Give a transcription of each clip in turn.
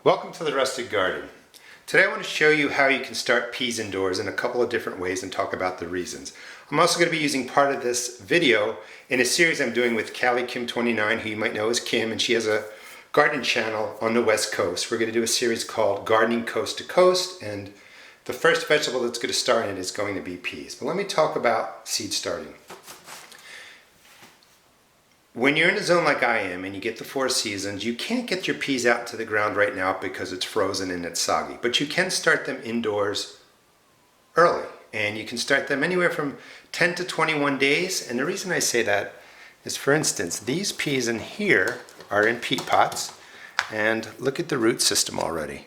Welcome to the Rustic Garden. Today I want to show you how you can start peas indoors in a couple of different ways and talk about the reasons. I'm also going to be using part of this video in a series I'm doing with Callie Kim29, who you might know as Kim, and she has a garden channel on the West Coast. We're going to do a series called Gardening Coast to Coast, and the first vegetable that's going to start in it is going to be peas. But let me talk about seed starting. When you're in a zone like I am and you get the 4 seasons, you can't get your peas out to the ground right now because it's frozen and it's soggy. But you can start them indoors early. And you can start them anywhere from 10 to 21 days. And the reason I say that is, for instance, these peas in here are in peat pots. And look at the root system already.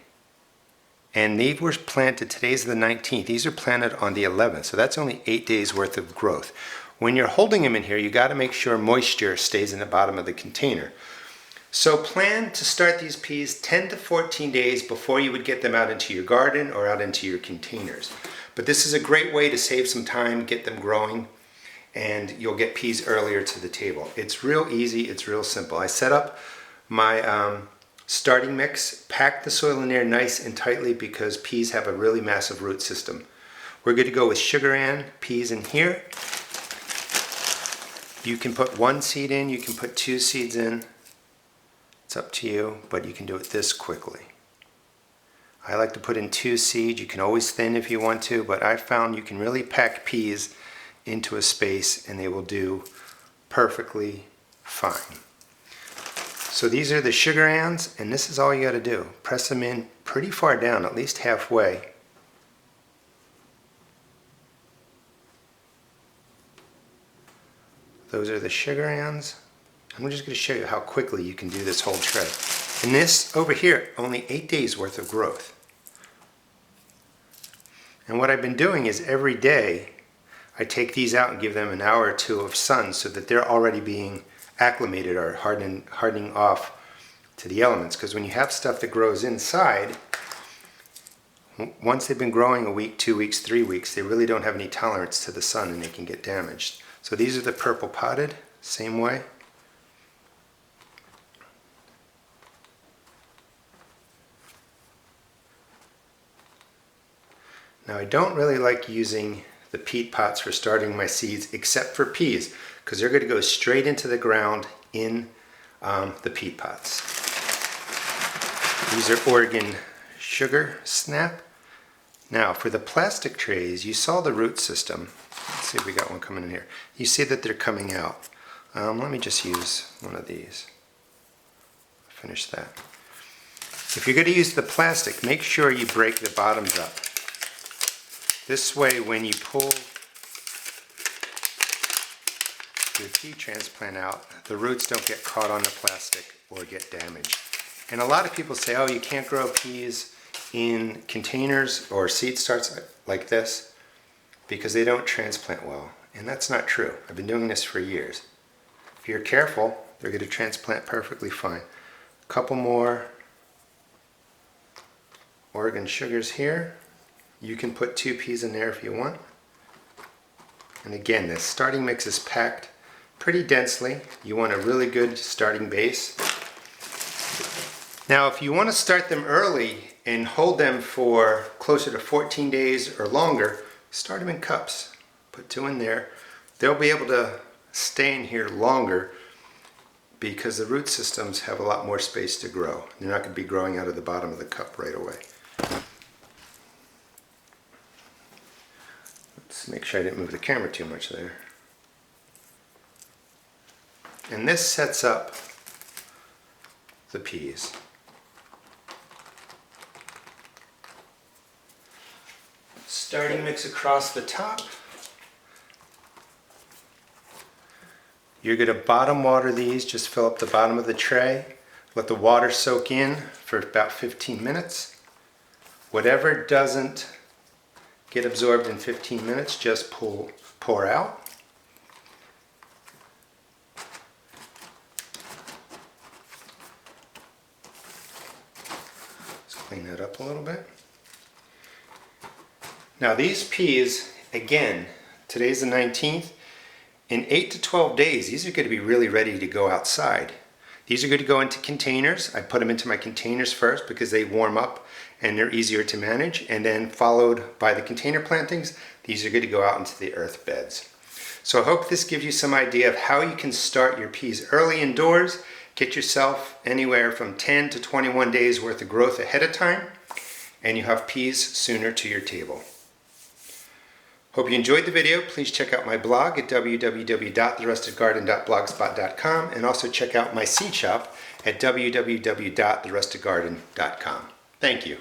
And they were planted, today's the 19th. These are planted on the 11th. So that's only 8 days worth of growth. When you're holding them in here, you got to make sure moisture stays in the bottom of the container. So plan to start these peas 10 to 14 days before you would get them out into your garden or out into your containers. But this is a great way to save some time, get them growing, and you'll get peas earlier to the table. It's real easy, it's real simple. I set up my starting mix, packed the soil in there nice and tightly because peas have a really massive root system. We're good to go with sugar peas in here. You can put 1 seed in, you can put 2 seeds in. It's up to you, but you can do it this quickly. I like to put in 2 seeds. You can always thin if you want to, but I found you can really pack peas into a space and they will do perfectly fine. So these are the sugar ants, and this is all you got to do. Press them in pretty far down, at least halfway. Those are the sugar ants. I'm just going to show you how quickly you can do this whole tray. And this over here, only 8 days worth of growth. And what I've been doing is every day I take these out and give them an hour or 2 of sun so that they're already being acclimated or hardening off to the elements. Because when you have stuff that grows inside, once they've been growing a week, 2 weeks, 3 weeks, they really don't have any tolerance to the sun and they can get damaged. So these are the purple potted, same way. Now I don't really like using the peat pots for starting my seeds except for peas because they're going to go straight into the ground in the peat pots. These are Oregon sugar snap. Now for the plastic trays, you saw the root system. Let's see if we got one coming in here. You see that they're coming out. Let me just use one of these. Finish that. If you're going to use the plastic, make sure you break the bottoms up. This way, when you pull your pea transplant out, the roots don't get caught on the plastic or get damaged. And a lot of people say, oh, you can't grow peas in containers or seed starts like this because they don't transplant well. And that's not true. I've been doing this for years. If you're careful, they're going to transplant perfectly fine. A couple more Oregon sugars here. You can put 2 peas in there if you want. And again, this starting mix is packed pretty densely. You want a really good starting base. Now, if you want to start them early and hold them for closer to 14 days or longer, start them in cups. Put 2 in there. They'll be able to stay in here longer because the root systems have a lot more space to grow. They're not going to be growing out of the bottom of the cup right away. Let's make sure I didn't move the camera too much there. And this sets up the peas. Starting mix across the top. You're going to bottom water these, just fill up the bottom of the tray. Let the water soak in for about 15 minutes. Whatever doesn't get absorbed in 15 minutes, just pour out. Let's clean that up a little bit. Now these peas, again, today's the 19th. In 8 to 12 days, these are going to be really ready to go outside. These are good to go into containers. I put them into my containers first because they warm up and they're easier to manage, and then followed by the container plantings. These are good to go out into the earth beds. So I hope this gives you some idea of how you can start your peas early indoors, get yourself anywhere from 10 to 21 days worth of growth ahead of time, and you have peas sooner to your table. Hope you enjoyed the video. Please check out my blog at www.therustedgarden.blogspot.com, and also check out my seed shop at www.therustedgarden.com. Thank you.